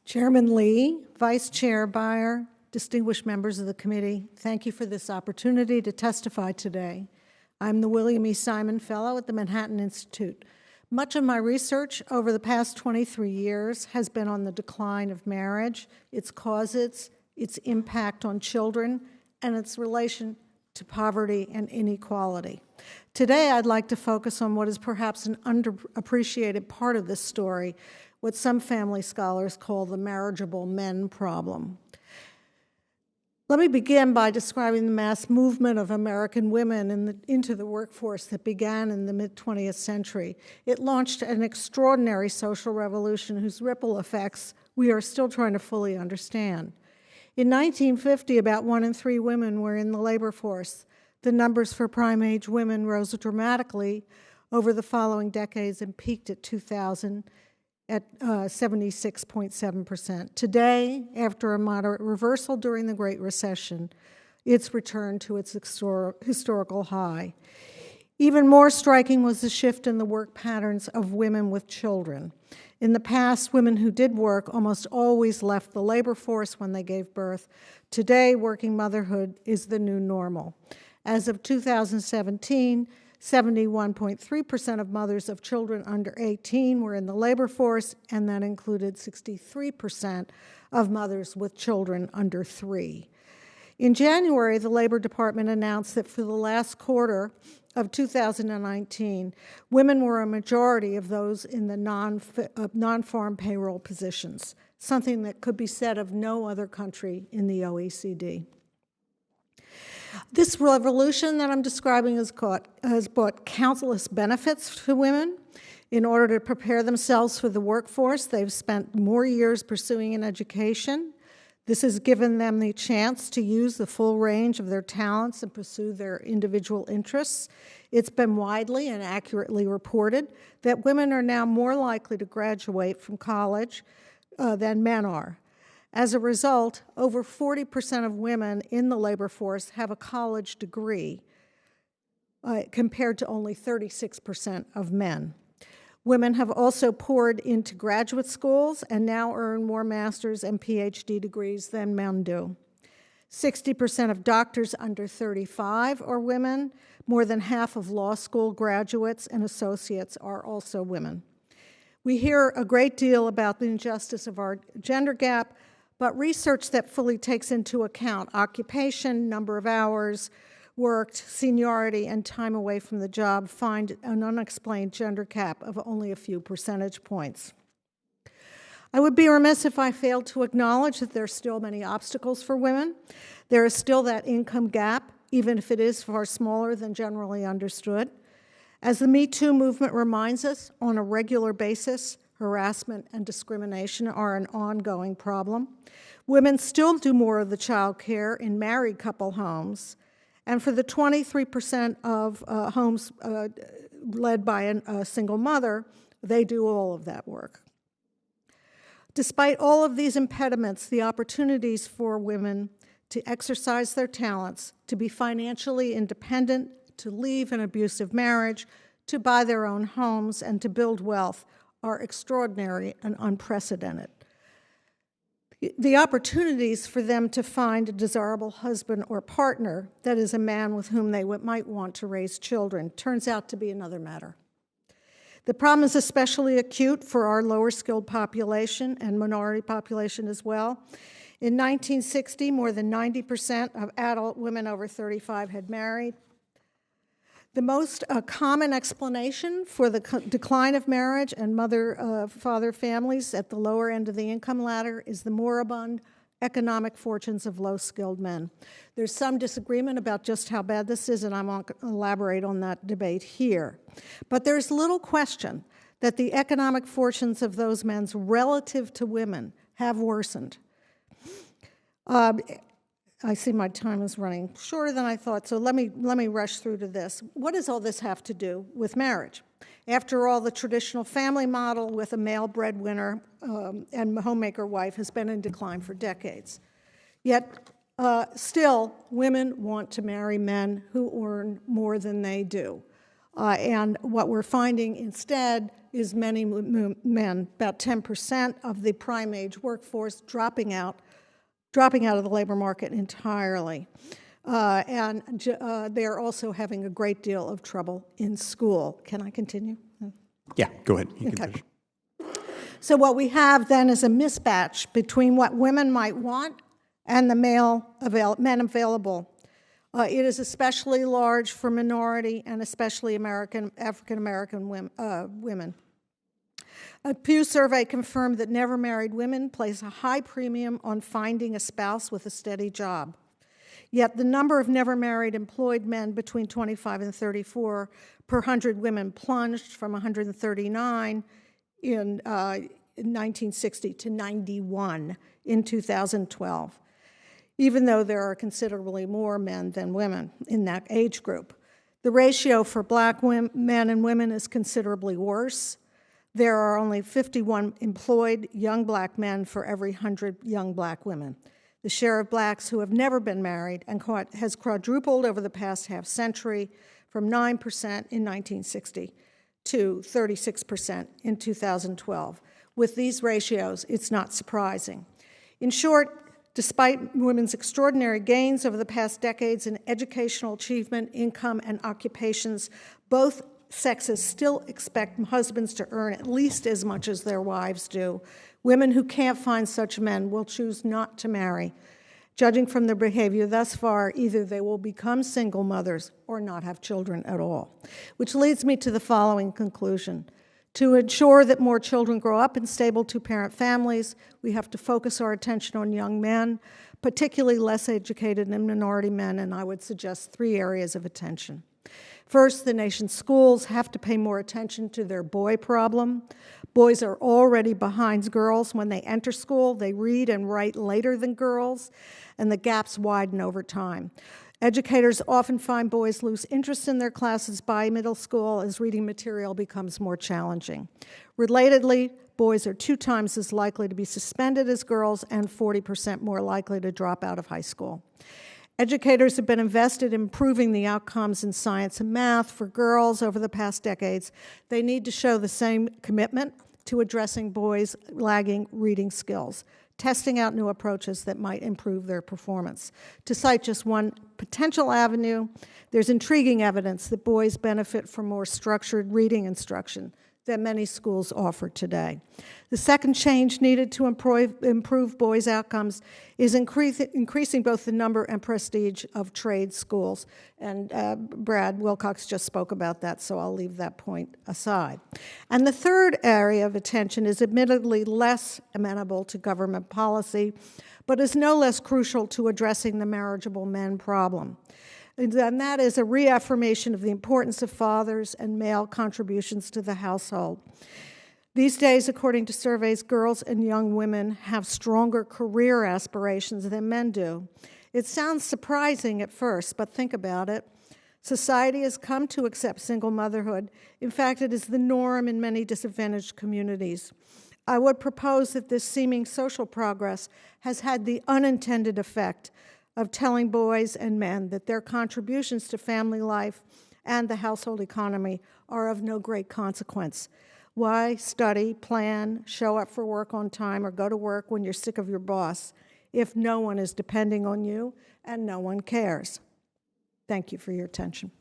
Chairman Lee, Vice Chair Beyer, distinguished members of the committee, thank you for this opportunity to testify today. I'm the William E. Simon Fellow at the Manhattan Institute. Much of my research over the past 23 years has been on the decline of marriage, its causes, its impact on children, and its relation to poverty and inequality. Today, I'd like to focus on what is perhaps an underappreciated part of this story, what some family scholars call the marriageable men problem. Let me begin by describing the mass movement of American women into the workforce that began in the mid-20th century. It launched an extraordinary social revolution whose ripple effects we are still trying to fully understand. In 1950, about 1 in 3 women were in the labor force. The numbers for prime-age women rose dramatically over the following decades and peaked at 2000 at 76.7%. Today, after a moderate reversal during the Great Recession, it's returned to its historical high. Even more striking was the shift in the work patterns of women with children. In the past, women who did work almost always left the labor force when they gave birth. Today, working motherhood is the new normal. As of 2017, 71.3% of mothers of children under 18 were in the labor force, and that included 63% of mothers with children under 3. In January, the Labor Department announced that for the last quarter of 2019, women were a majority of those in the non-farm payroll positions, something that could be said of no other country in the OECD. This revolution that I'm describing has brought countless benefits to women. In order to prepare themselves for the workforce, they've spent more years pursuing an education. This has given them the chance to use the full range of their talents and pursue their individual interests. It's been widely and accurately reported that women are now more likely to graduate from college than men are. As a result, over 40% of women in the labor force have a college degree, compared to only 36% of men. Women have also poured into graduate schools and now earn more master's and PhD degrees than men do. 60% of doctors under 35 are women. More than half of law school graduates and associates are also women. We hear a great deal about the injustice of our gender gap, but research that fully takes into account occupation, number of hours worked, seniority, and time away from the job find an unexplained gender gap of only a few percentage points. I would be remiss if I failed to acknowledge that there are still many obstacles for women. There is still that income gap, even if it is far smaller than generally understood. As the Me Too movement reminds us, on a regular basis, harassment and discrimination are an ongoing problem. Women still do more of the child care in married couple homes, and for the 23% of homes led by a single mother, they do all of that work. Despite all of these impediments, the opportunities for women to exercise their talents, to be financially independent, to leave an abusive marriage, to buy their own homes, and to build wealth are extraordinary and unprecedented. The opportunities for them to find a desirable husband or partner, that is a man with whom they might want to raise children, turns out to be another matter. The problem is especially acute for our lower-skilled population and minority population as well. In 1960, more than 90% of adult women over 35 had married. The most common explanation for the decline of marriage and mother-father families at the lower end of the income ladder is the moribund economic fortunes of low-skilled men. There's some disagreement about just how bad this is, and I won't elaborate on that debate here. But there's little question that the economic fortunes of those men relative to women have worsened. I see my time is running shorter than I thought, so let me rush through to this. What does all this have to do with marriage? After all, the traditional family model with a male breadwinner and homemaker wife has been in decline for decades. Yet, still, women want to marry men who earn more than they do. And what we're finding instead is many men, about 10% of the prime age workforce, dropping out of the labor market entirely. And they're also having a great deal of trouble in school. Can I continue? Yeah, go ahead. You can Okay. finish. So what we have then is a mismatch between what women might want and the men available. It is especially large for minority and especially African-American women. A Pew survey confirmed that never married women place a high premium on finding a spouse with a steady job. Yet the number of never married employed men between 25 and 34 per 100 women plunged from 139 in 1960 to 91 in 2012, even though there are considerably more men than women in that age group. The ratio for black men and women is considerably worse. There are only 51 employed young black men for every 100 young black women. The share of blacks who have never been married has quadrupled over the past half century, from 9% in 1960 to 36% in 2012. With these ratios, it's not surprising. In short, despite women's extraordinary gains over the past decades in educational achievement, income, and occupations, both sexes still expect husbands to earn at least as much as their wives do. Women who can't find such men will choose not to marry. Judging from their behavior thus far, either they will become single mothers or not have children at all. Which leads me to the following conclusion. To ensure that more children grow up in stable two-parent families, we have to focus our attention on young men, particularly less educated and minority men, and I would suggest 3 areas of attention. First, the nation's schools have to pay more attention to their boy problem. Boys are already behind girls when they enter school. They read and write later than girls, and the gaps widen over time. Educators often find boys lose interest in their classes by middle school as reading material becomes more challenging. Relatedly, boys are 2 times as likely to be suspended as girls and 40% more likely to drop out of high school. Educators have been invested in improving the outcomes in science and math for girls over the past decades. They need to show the same commitment to addressing boys' lagging reading skills, testing out new approaches that might improve their performance. To cite just one potential avenue, there's intriguing evidence that boys benefit from more structured reading instruction that many schools offer today. The second change needed to improve boys' outcomes is increasing both the number and prestige of trade schools. And Brad Wilcox just spoke about that, so I'll leave that point aside. And the third area of attention is admittedly less amenable to government policy, but is no less crucial to addressing the marriageable men problem. And that is a reaffirmation of the importance of fathers and male contributions to the household. These days, according to surveys, girls and young women have stronger career aspirations than men do. It sounds surprising at first, but think about it. Society has come to accept single motherhood. In fact, it is the norm in many disadvantaged communities. I would propose that this seeming social progress has had the unintended effect of telling boys and men that their contributions to family life and the household economy are of no great consequence. Why study, plan, show up for work on time, or go to work when you're sick of your boss if no one is depending on you and no one cares? Thank you for your attention.